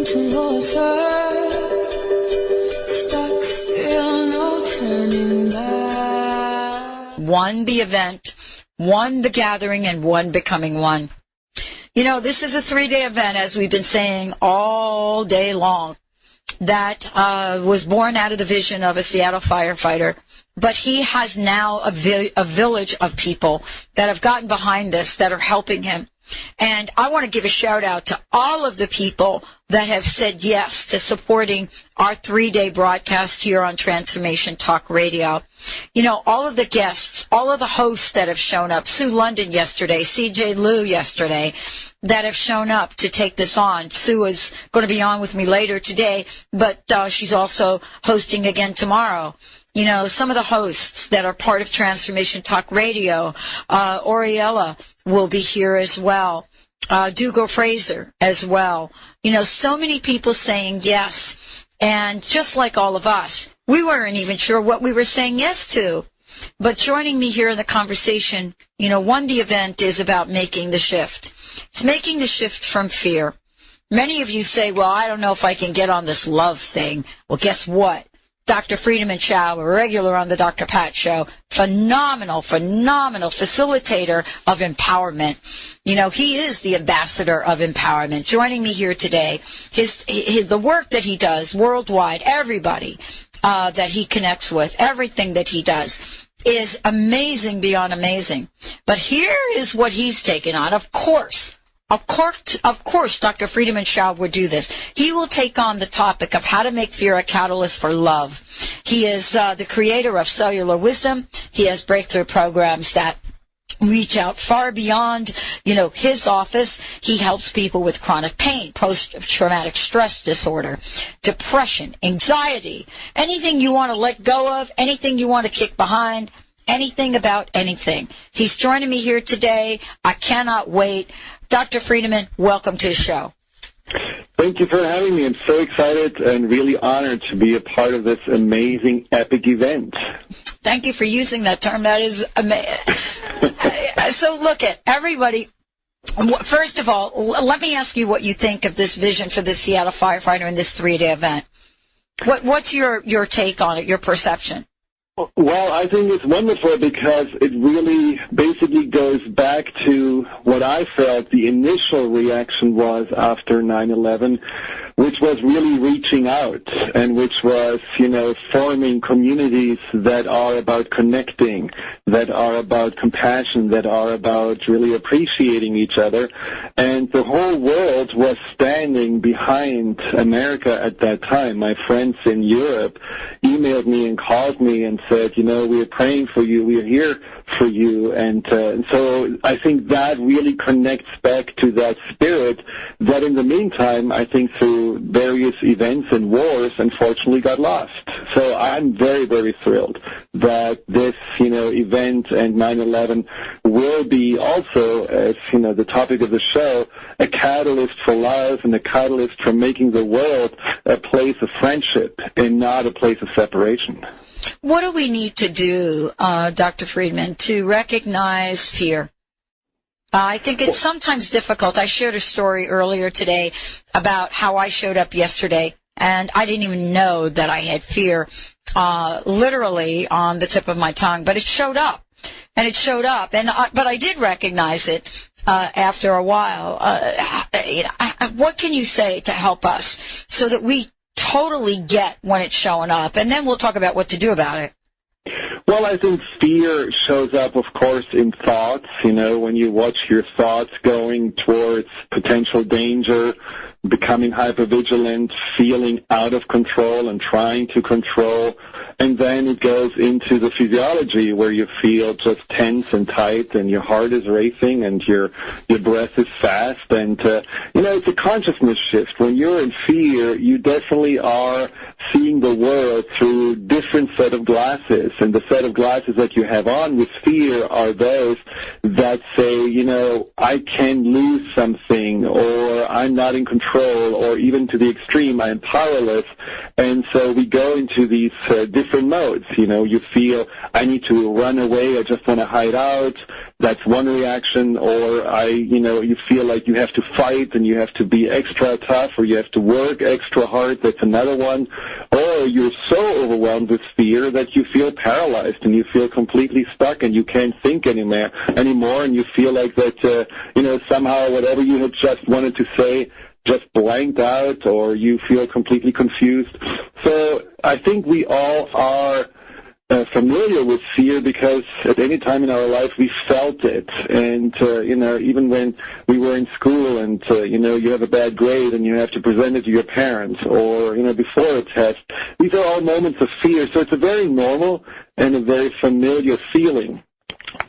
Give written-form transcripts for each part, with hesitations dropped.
towards her, stuck still, no turning back. One the event, one the gathering, and one becoming one. You know, this is a 3-day event, as we've been saying all day long, that was born out of the vision of a Seattle firefighter. But he has now a village of people that have gotten behind this, that are helping him. And I want to give a shout out to all of the people that have said yes to supporting our 3-day broadcast here on Transformation Talk Radio. You know, all of the guests, all of the hosts that have shown up, Sue London yesterday, CJ Liu yesterday, that have shown up to take this on. Sue is going to be on with me later today, but she's also hosting again tomorrow. You know, some of the hosts that are part of Transformation Talk Radio, Oriella will be here as well, Dougal Fraser as well. You know, so many people saying yes. And just like all of us, we weren't even sure what we were saying yes to. But joining me here in the conversation, you know, the event is about making the shift. It's making the shift from fear. Many of you say, well, I don't know if I can get on this love thing. Well, guess what? Dr. Friedemann Schaub, a regular on the Dr. Pat Show, phenomenal facilitator of empowerment. You know, he is the ambassador of empowerment. Joining me here today, the work that he does worldwide, everybody that he connects with, everything that he does is amazing beyond amazing. But here is what he's taken on. Of course, Dr. Friedemann Schaub would do this. He will take on the topic of how to make fear a catalyst for love. He is the creator of Cellular Wisdom. He has breakthrough programs that reach out far beyond, you know, his office. He helps people with chronic pain, post-traumatic stress disorder, depression, anxiety, anything you want to let go of, anything you want to kick behind, anything about anything. He's joining me here today. I cannot wait. Dr. Friedemann, welcome to the show. Thank you for having me. I'm so excited and really honored to be a part of this amazing, epic event. Thank you for using that term. That is amazing. So look at everybody. First of all, let me ask you what you think of this vision for the Seattle firefighter in this 3-day event. What's your take on it, your perception? Well, I think it's wonderful because it really basically goes back to what I felt the initial reaction was after 9/11, which was really reaching out and which was, you know, forming communities that are about connecting, that are about compassion, that are about really appreciating each other. And the whole world was standing behind America at that time. My friends in Europe emailed me and called me and said, you know, we are praying for you, we are here for you. And so I think that really connects back to that spirit that in the meantime, I think through various events and wars, unfortunately got lost. So I'm very, very thrilled that this, you know, event and 9/11 will be also, as, you know, the topic of the show, a catalyst for love and a catalyst for making the world a place of friendship and not a place of separation. What do we need to do, Dr. Friedemann, to recognize fear? I think it's sometimes difficult. I shared a story earlier today about how I showed up yesterday, and I didn't even know that I had fear literally on the tip of my tongue, but it showed up. And it showed up, but I did recognize it after a while. What can you say to help us so that we totally get when it's showing up? And then we'll talk about what to do about it. Well, I think fear shows up, of course, in thoughts. You know, when you watch your thoughts going towards potential danger, becoming hypervigilant, feeling out of control and trying to control. And then it goes into the physiology where you feel just tense and tight and your heart is racing and your breath is fast. And, you know, it's a consciousness shift. When you're in fear, you definitely are seeing the world through different set of glasses. And the set of glasses that you have on with fear are those that say, you know, I can lose something, or I'm not in control, or even to the extreme, I'm powerless. And so we go into these different modes. You know, you feel I need to run away, I just want to hide out. That's one reaction. Or you feel like you have to fight and you have to be extra tough, or you have to work extra hard. That's another one. Or you're so overwhelmed with fear that you feel paralyzed and you feel completely stuck and you can't think anymore, and you feel like that, somehow whatever you had just wanted to say just blanked out, or you feel completely confused. So I think we all are familiar with fear because at any time in our life we felt it. And, even when we were in school and, you have a bad grade and you have to present it to your parents, or, before a test, these are all moments of fear. So it's a very normal and a very familiar feeling.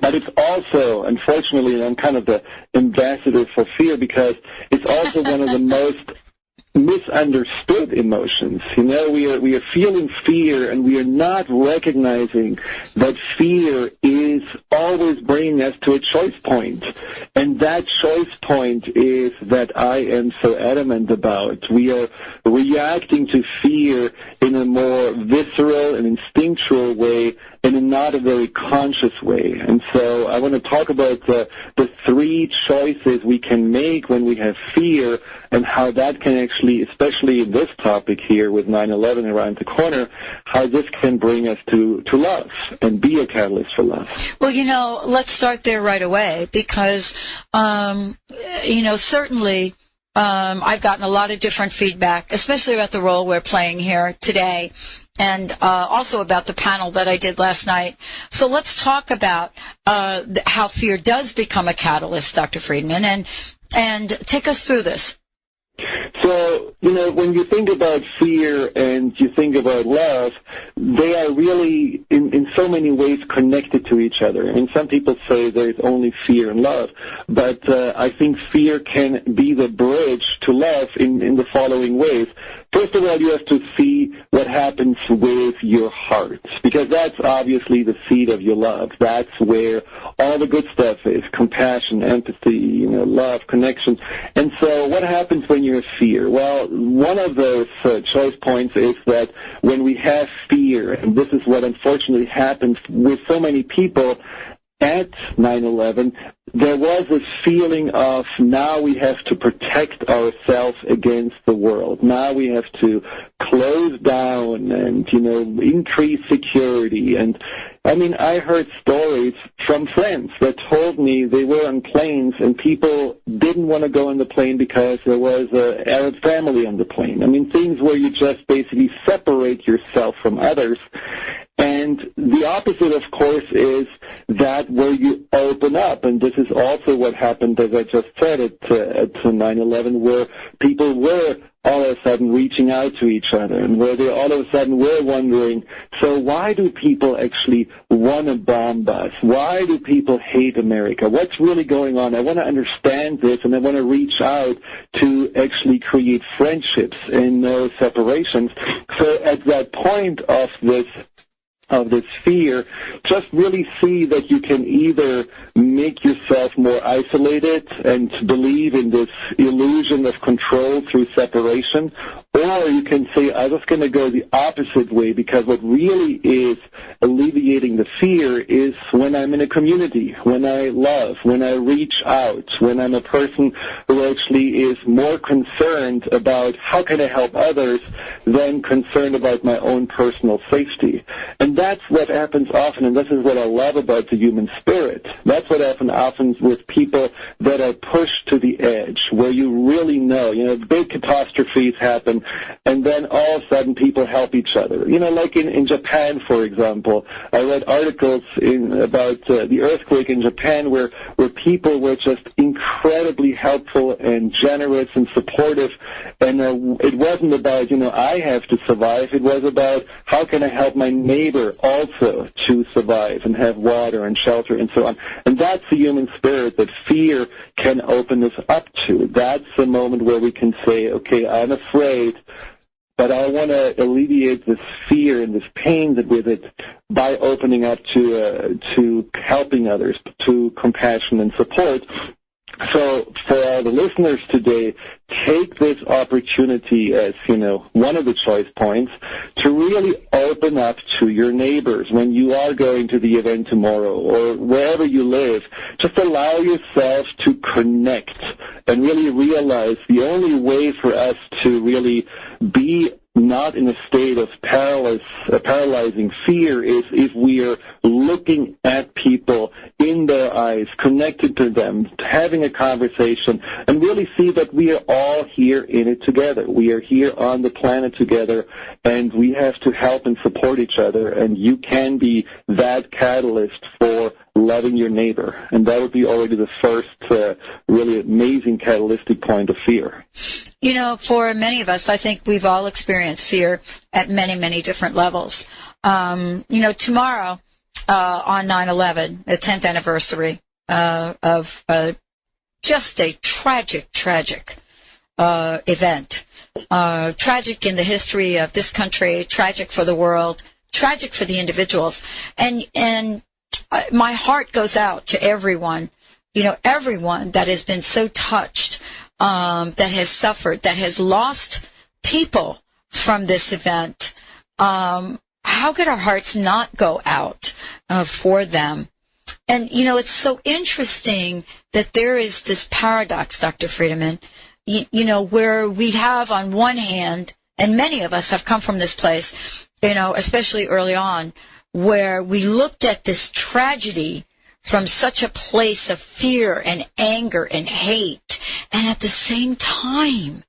But it's also, unfortunately, I'm kind of the ambassador for fear because it's also one of the most misunderstood emotions. We are feeling fear, and we are not recognizing that fear is always bringing us to a choice point. And that choice point is that I am so adamant about. We are reacting to fear in a more visceral and instinctual way, and in not a very conscious way. And so I want to talk about the three choices we can make when we have fear, and how that can actually, especially in this topic here with 9/11 around the corner, how this can bring us to love and be a catalyst for love. Well, let's start there right away because, certainly I've gotten a lot of different feedback, especially about the role we're playing here today, and also about the panel that I did last night. So let's talk about how fear does become a catalyst, Dr. Friedemann, and take us through this. So, when you think about fear and you think about love, they are really, in so many ways, connected to each other. And some people say there is only fear and love, but I think fear can be the bridge to love in the following ways. First of all, you have to see what happens with your heart, because that's obviously the seed of your love. That's where all the good stuff is: compassion, empathy, love, connection. And so what happens when you have fear? Well, one of those choice points is that when we have fear, and this is what unfortunately happens with so many people at 9/11, there was this feeling of now we have to protect ourselves against the world. Now we have to close down and, increase security. And, I heard stories from friends that told me they were on planes and people didn't want to go on the plane because there was an Arab family on the plane. Things where you just basically separate yourself from others. And the opposite, of course, is that where you open up. And this is also what happened, as I just said, at 9/11, where people were all of a sudden reaching out to each other, and where they all of a sudden were wondering, so why do people actually want to bomb us? Why do people hate America? What's really going on? I want to understand this, and I want to reach out to actually create friendships and no separations. So at that point of this fear, just really see that you can either make yourself more isolated and believe in this illusion of control through separation, or you can say, I'm just going to go the opposite way, because what really is alleviating the fear is when I'm in a community, when I love, when I reach out, when I'm a person who actually is more concerned about how can I help others than concerned about my own personal safety. And that's what happens often, and this is what I love about the human spirit. That's what often with people that are pushed to the edge, where you really know, big catastrophes happen, and then all of a sudden people help each other. Like in Japan, for example, I read articles about the earthquake in Japan where people were just incredibly helpful and generous and supportive, and it wasn't about, I have to survive. It was about how can I help my neighbor also to survive and have water and shelter and so on. And that's the human spirit that fear can open us up to. That's the moment where we can say, okay, I'm afraid, but I want to alleviate this fear and this pain that with it by opening up to helping others, to compassion and support. So for all the listeners today, take this opportunity as, one of the choice points to really open up to your neighbors when you are going to the event tomorrow or wherever you live. Just allow yourself to connect and really realize the only way for us to really be not in a state of paralyzing fear is if we are looking at people in their eyes, connected to them, having a conversation, and really see that we are all here in it together. We are here on the planet together, and we have to help and support each other, and you can be that catalyst for loving your neighbor. And that would be already the first really amazing catalytic point of fear. For many of us, I think we've all experienced fear at many, many different levels. Tomorrow, on 9/11, the 10th anniversary of just a tragic event. Tragic in the history of this country, tragic for the world, tragic for the individuals. And my heart goes out to everyone, everyone that has been so touched, that has suffered, that has lost people from this event. How could our hearts not go out for them? And, it's so interesting that there is this paradox, Dr. Friedemann, where we have on one hand, and many of us have come from this place, especially early on, where we looked at this tragedy from such a place of fear and anger and hate, and at the same time,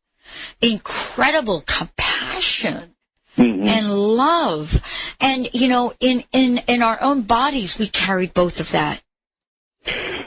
incredible compassion and love. And, in our own bodies, we carried both of that.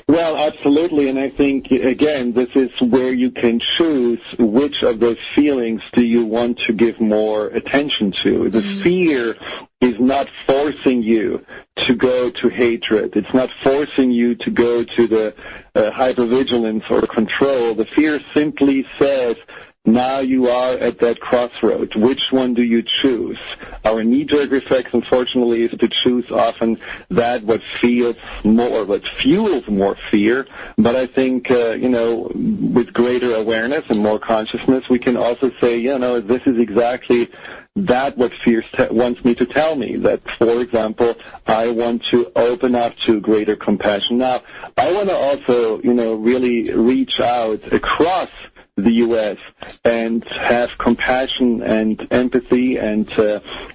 Well, absolutely, and I think, again, this is where you can choose which of those feelings do you want to give more attention to. The fear is not forcing you to go to hatred. It's not forcing you to go to the hypervigilance or control. The fear simply says, now you are at that crossroad. Which one do you choose? Our knee-jerk reflex, unfortunately, is to choose often that what feels more, what fuels more fear. But I think, with greater awareness and more consciousness, we can also say, this is exactly that what fear wants me to tell me. That, for example, I want to open up to greater compassion. Now, I want to also, really reach out across the U.S. and have compassion and empathy and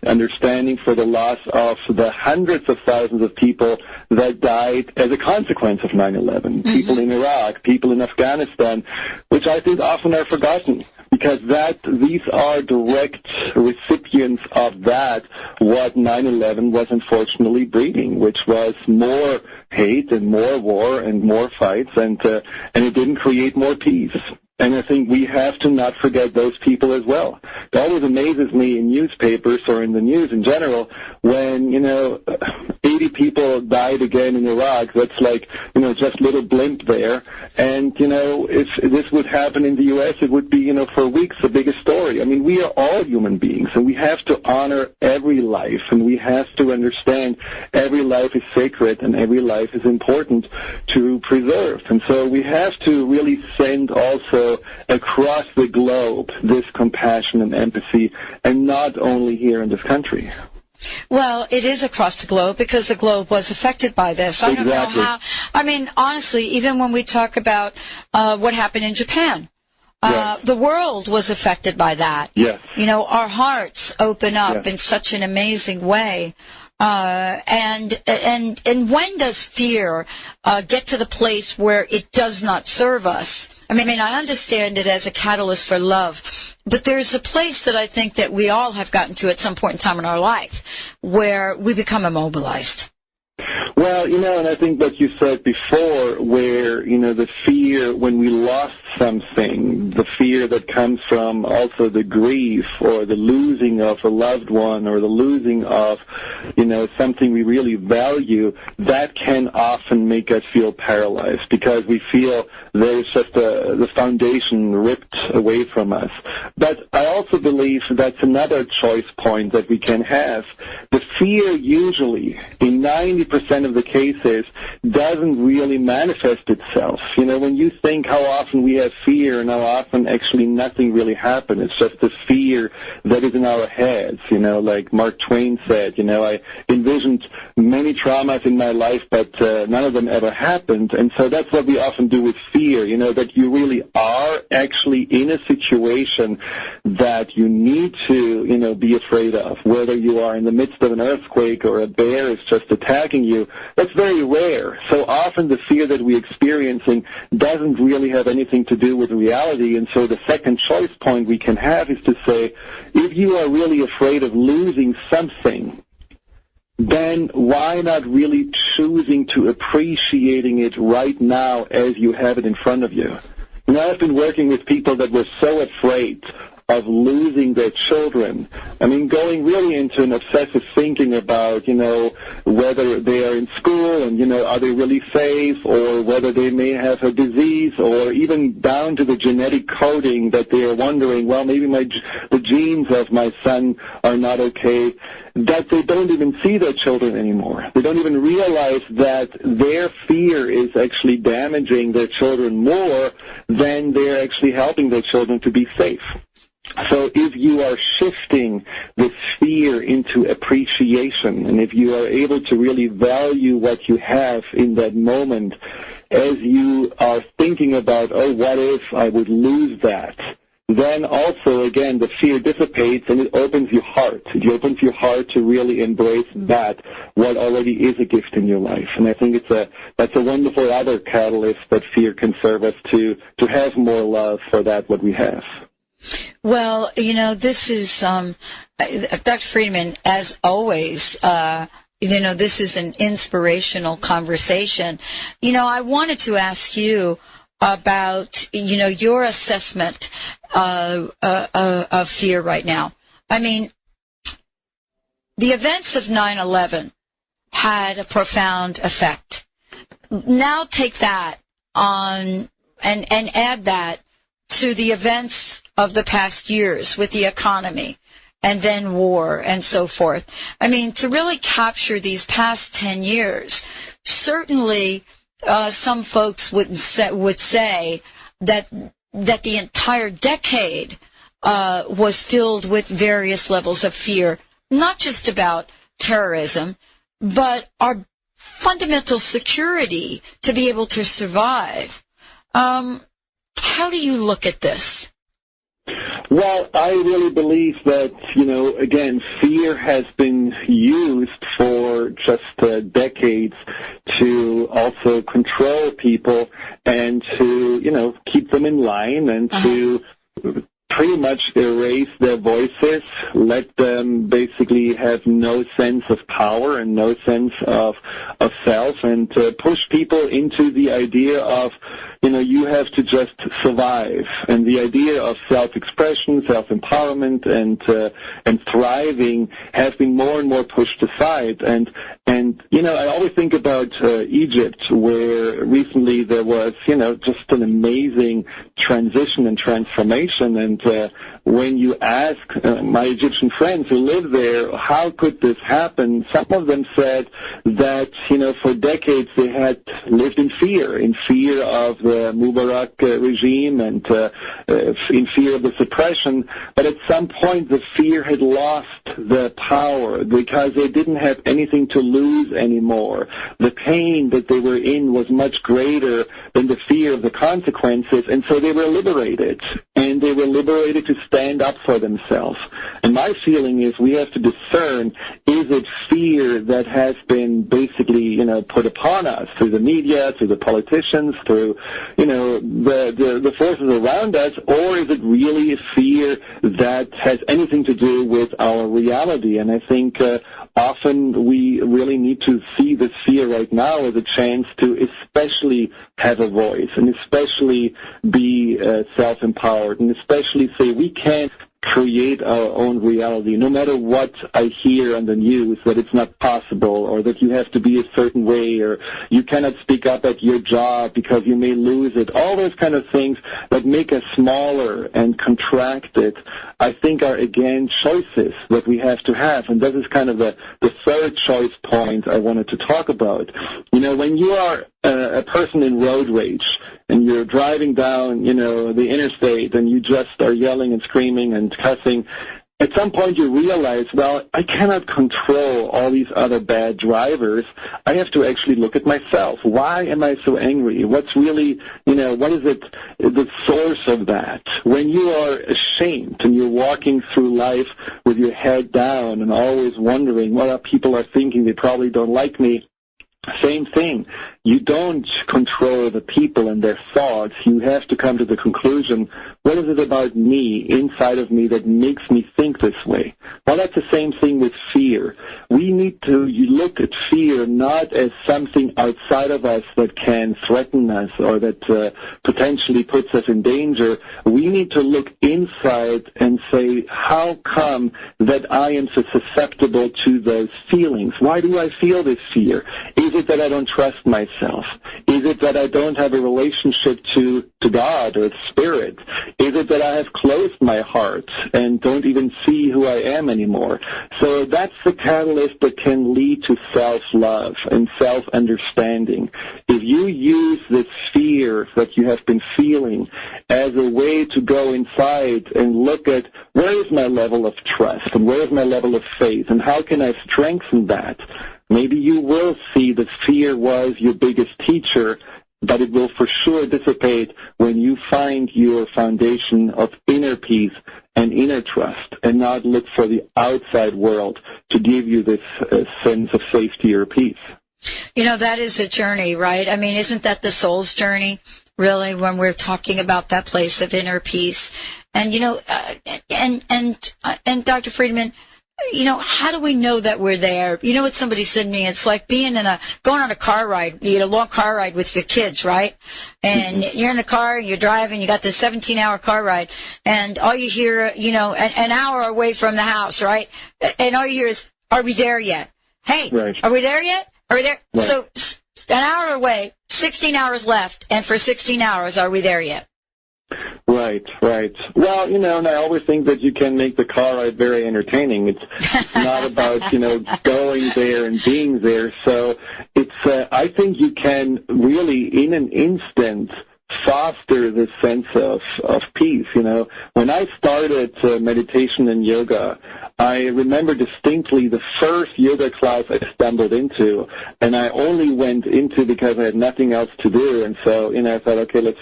understanding for the loss of the hundreds of thousands of people that died as a consequence of 9/11. People in Iraq, people in Afghanistan, which I think often are forgotten, because these are direct recipients of that, what 9/11 was unfortunately breeding, which was more hate and more war and more fights, and it didn't create more peace. And I think we have to not forget those people as well. It always amazes me in newspapers or in the news in general when, 80 people died again in Iraq. That's like, just little blimp there. And, if this would happen in the U.S., it would be, for weeks the biggest story. I mean, we are all human beings, and we have to honor every life, and we have to understand every life is sacred and every life is important to preserve. And so we have to really send also across the globe this compassion and empathy, and not only here in this country. Well, it is across the globe because the globe was affected by this. I don't know how. I mean, honestly, even when we talk about what happened in Japan, yes, the world was affected by that. Yes. Our hearts open up, yes, in such an amazing way. And when does fear get to the place where it does not serve us? I mean, I understand it as a catalyst for love, but there's a place that I think that we all have gotten to at some point in time in our life where we become immobilized. Well, and I think what you said before, where, the fear when we lost something, the fear that comes from also the grief or the losing of a loved one or the losing of, something we really value, that can often make us feel paralyzed because we feel there's just the foundation ripped away away from us. But I also believe that's another choice point that we can have. The fear usually, in 90% of the cases, doesn't really manifest itself. You know, when you think how often we have fear and how often actually nothing really happens, it's just the fear that is in our heads. You know, like Mark Twain said, you know, I envisioned many traumas in my life, but none of them ever happened. And so that's what we often do with fear, you know, that you really are actually in a situation that you need to, you know, be afraid of, whether you are in the midst of an earthquake or a bear is just attacking you. That's very rare. So often the fear that we're experiencing doesn't really have anything to do with reality. And so the second choice point we can have is to say, if you are really afraid of losing something, then why not really choosing to appreciating it right now as you have it in front of you? You know, I've been working with people that were so afraid of losing their children. I mean, going really into an obsessive thinking about, you know, whether they are in school and, you know, are they really safe, or whether they may have a disease, or even down to the genetic coding that they are wondering, well, maybe the genes of my son are not okay, that they don't even see their children anymore. They don't even realize that their fear is actually damaging their children more than they're actually helping their children to be safe. So if you are shifting this fear into appreciation, and if you are able to really value what you have in that moment, as you are thinking about, oh, what if I would lose that, then also, again, the fear dissipates and it opens your heart. It opens your heart to really embrace that, what already is a gift in your life. And I think that's a wonderful other catalyst that fear can serve us to have more love for that, what we have. Well, you know, this is, Dr. Friedemann, as always, you know, this is an inspirational conversation. You know, I wanted to ask you about, you know, your assessment of fear right now. I mean, the events of 9/11 had a profound effect. Now take that on and add that to the events of the past years with the economy and then war and so forth. I mean, to really capture these past 10 years, certainly some folks would say that the entire decade was filled with various levels of fear, not just about terrorism, but our fundamental security to be able to survive. How do you look at this? Well, I really believe that, you know, again, fear has been used for just decades to also control people and to, you know, keep them in line and to pretty much erase their voices, let them basically have no sense of power and no sense of self, and push people into the idea of, you know, you have to just survive. And the idea of self-expression, self-empowerment, and thriving have been more and more pushed aside. And you know, I always think about Egypt, where recently there was, you know, just an amazing transition and transformation. And when you ask my Egyptian friends who live there, how could this happen? Some of them said that, you know, for decades they had lived in fear of the Mubarak regime and in fear of the suppression. But at some point the fear had lost the power because they didn't have anything to lose anymore. The pain that they were in was much greater than the fear of the consequences, and so they were liberated. And they were liberated to stand up for themselves. And my feeling is we have to discern, is it fear that has been basically, you know, put upon us through the media, through the politicians, through, you know, the forces around us, or is it really a fear that has anything to do with our reality? And I think often we really need to see this fear right now as a chance to especially have a voice and especially be self-empowered and especially say we can't create our own reality. No matter what I hear on the news, that it's not possible, or that you have to be a certain way, or you cannot speak up at your job because you may lose it. All those kind of things that make us smaller and contracted, I think are, again, choices that we have to have. And this is kind of the third choice point I wanted to talk about. You know, when you are a person in road rage, and you're driving down, you know, the interstate, and you just are yelling and screaming and cussing, at some point you realize, well, I cannot control all these other bad drivers. I have to actually look at myself. Why am I so angry? What's really, you know, what is it, the source of that? When you are ashamed and you're walking through life with your head down and always wondering what people are thinking, they probably don't like me, same thing. You don't control the people and their thoughts. You have to come to the conclusion, what is it about me, inside of me, that makes me think this way? Well, that's the same thing with fear. We need to look at fear not as something outside of us that can threaten us or that potentially puts us in danger. We need to look inside and say, how come that I am so susceptible to those feelings? Why do I feel this fear? Is it that I don't trust myself? Is it that I don't have a relationship to God or Spirit? Is it that I have closed my heart and don't even see who I am anymore? So that's the catalyst that can lead to self-love and self-understanding. If you use this fear that you have been feeling as a way to go inside and look at where is my level of trust and where is my level of faith and how can I strengthen that, maybe you will see that fear was your biggest teacher, but it will for sure dissipate when you find your foundation of inner peace and inner trust and not look for the outside world to give you this sense of safety or peace. You know, that is a journey, right? I mean, isn't that the soul's journey, really, when we're talking about that place of inner peace? And, you know, and Dr. Friedemann, you know, how do we know that we're there? You know what somebody said to me? It's like being going on a car ride, you get a long car ride with your kids, right? And you're in the car and you're driving, you got this 17-hour car ride, and all you hear, you know, an hour away from the house, right? And all you hear is, are we there yet? Hey, right. Are we there yet? Are we there? Right. So an hour away, 16 hours left, and for 16 hours, are we there yet? Right, right. Well, you know, and I always think that you can make the car ride very entertaining. It's not about, you know, going there and being there. So it's, I think you can really, in an instant, foster this sense of peace. You know, when I started meditation and yoga, I remember distinctly the first yoga class I stumbled into, and I only went into because I had nothing else to do. And so, you know, I thought, okay, let's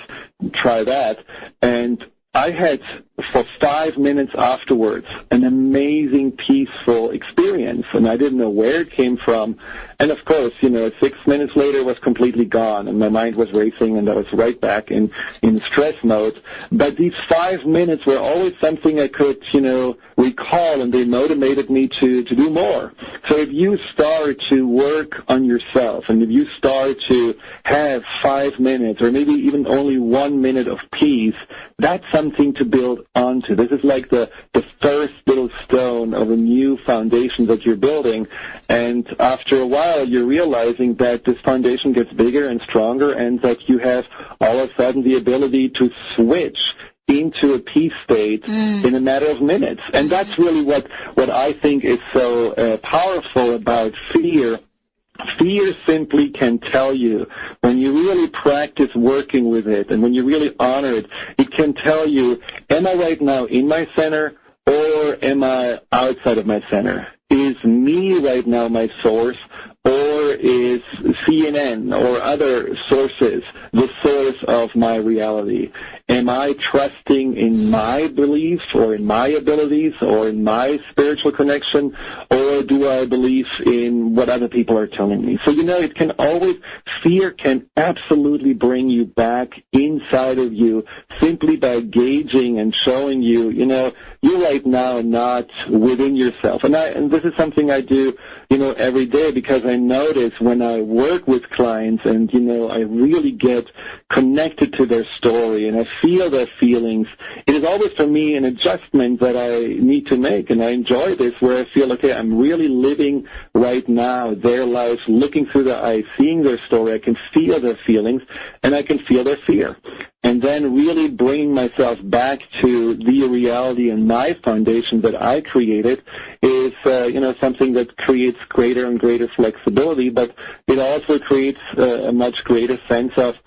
try that. And I had, for 5 minutes afterwards, an amazing, peaceful experience, and I didn't know where it came from. And, of course, you know, 6 minutes later it was completely gone, and my mind was racing, and I was right back in stress mode. But these 5 minutes were always something I could, you know, recall, and they motivated me to do more. So if you start to work on yourself, and if you start to have 5 minutes, or maybe even only 1 minute of peace, that's something to build onto. This is like the first little stone of a new foundation that you're building. And after a while, you're realizing that this foundation gets bigger and stronger, and that you have all of a sudden the ability to switch into a peace state in a matter of minutes. And that's really what I think is so powerful about fear. Fear simply can tell you, when you really practice working with it and when you really honor it, it can tell you, am I right now in my center or am I outside of my center? Is me right now my source, or is CNN or other sources the source of my reality? Am I trusting in my beliefs or in my abilities or in my spiritual connection, or do I believe in what other people are telling me? So, you know, it can always, fear can absolutely bring you back inside of you simply by gauging and showing you, you know, you're right now not within yourself. And this is something I do every day, because I notice when I work with clients and, I really get connected to their story and I feel their feelings, it is always for me an adjustment that I need to make. And I enjoy this where I feel, okay, I'm really living right now their lives, looking through their eyes, seeing their story. I can feel their feelings and I can feel their fear. And then really bringing myself back to the reality and my foundation that I created is, something that creates greater and greater flexibility, but it also creates a much greater sense of,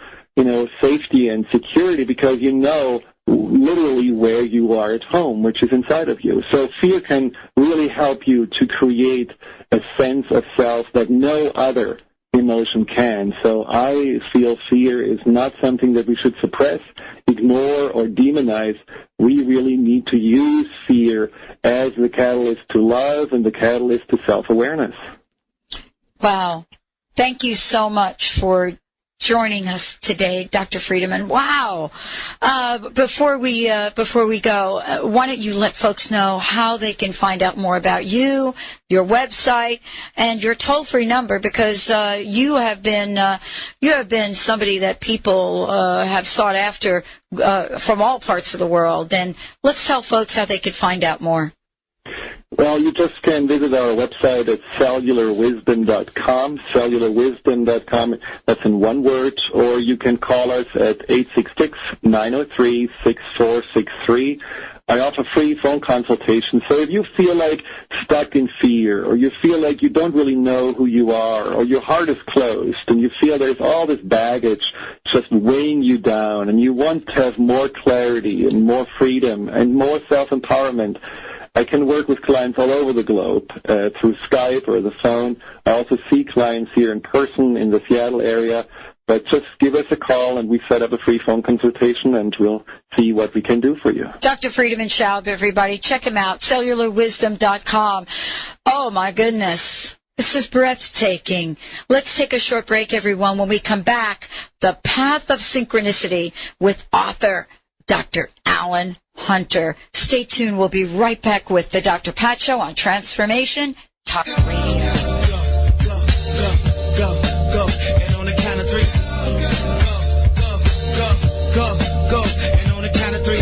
safety and security, because literally where you are at home, which is inside of you. So fear can really help you to create a sense of self that no other emotion can. So I feel fear is not something that we should suppress, ignore, or demonize. We really need to use fear as the catalyst to love and the catalyst to self-awareness. Wow. Thank you so much for joining us today, Dr. Friedemann. Wow. Before we go, why don't you let folks know how they can find out more about you, your website, and your toll-free number, because you have been somebody that people have sought after from all parts of the world. And let's tell folks how they can find out more. Well, you just can visit our website at cellularwisdom.com, cellularwisdom.com, that's in one word, or you can call us at 866-903-6463. I offer free phone consultations, so if you feel like stuck in fear, or you feel like you don't really know who you are, or your heart is closed, and you feel there's all this baggage just weighing you down, and you want to have more clarity and more freedom and more self-empowerment, I can work with clients all over the globe through Skype or the phone. I also see clients here in person in the Seattle area. But just give us a call, and we set up a free phone consultation, and we'll see what we can do for you. Dr. Friedemann Schaub, everybody. Check him out, cellularwisdom.com. Oh, my goodness. This is breathtaking. Let's take a short break, everyone. When we come back, The Path of Synchronicity with author Dr. Alan Hunter. Stay tuned. We'll be right back with the Dr. Pat Show on Transformation Talk Radio. Go, go, go, go. And on the count of three. Go, go, go, go, go. And on the count of three.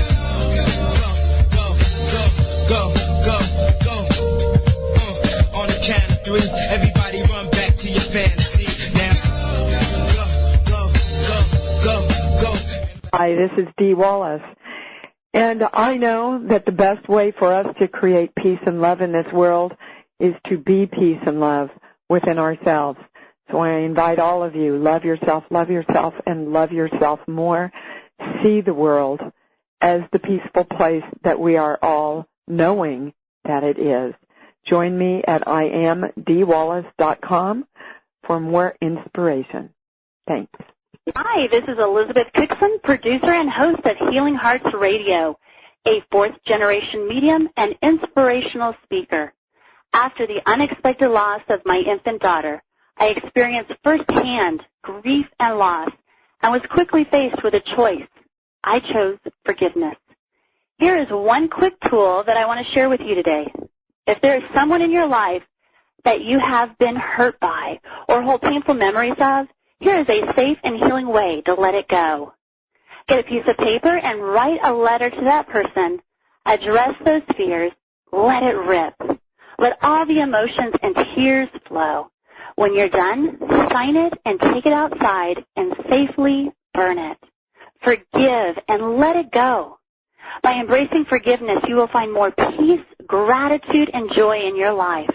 Go, go, go, go, go. On the count of three. Everybody run back to your fantasy. Now. Go, go, go, go, go. Hi, this is Dee Wallace. And I know that the best way for us to create peace and love in this world is to be peace and love within ourselves. So I invite all of you, love yourself, and love yourself more. See the world as the peaceful place that we are all knowing that it is. Join me at iamdwallace.com for more inspiration. Thanks. Hi, this is Elizabeth Cookson, producer and host of Healing Hearts Radio, a fourth-generation medium and inspirational speaker. After the unexpected loss of my infant daughter, I experienced firsthand grief and loss and was quickly faced with a choice. I chose forgiveness. Here is one quick tool that I want to share with you today. If there is someone in your life that you have been hurt by or hold painful memories of, here is a safe and healing way to let it go. Get a piece of paper and write a letter to that person. Address those fears. Let it rip. Let all the emotions and tears flow. When you're done, sign it and take it outside and safely burn it. Forgive and let it go. By embracing forgiveness, you will find more peace, gratitude, and joy in your life.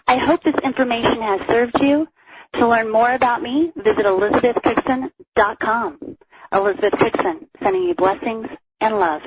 I hope this information has served you. To learn more about me, visit ElizabethCookson.com. Elizabeth Cookson, sending you blessings and love.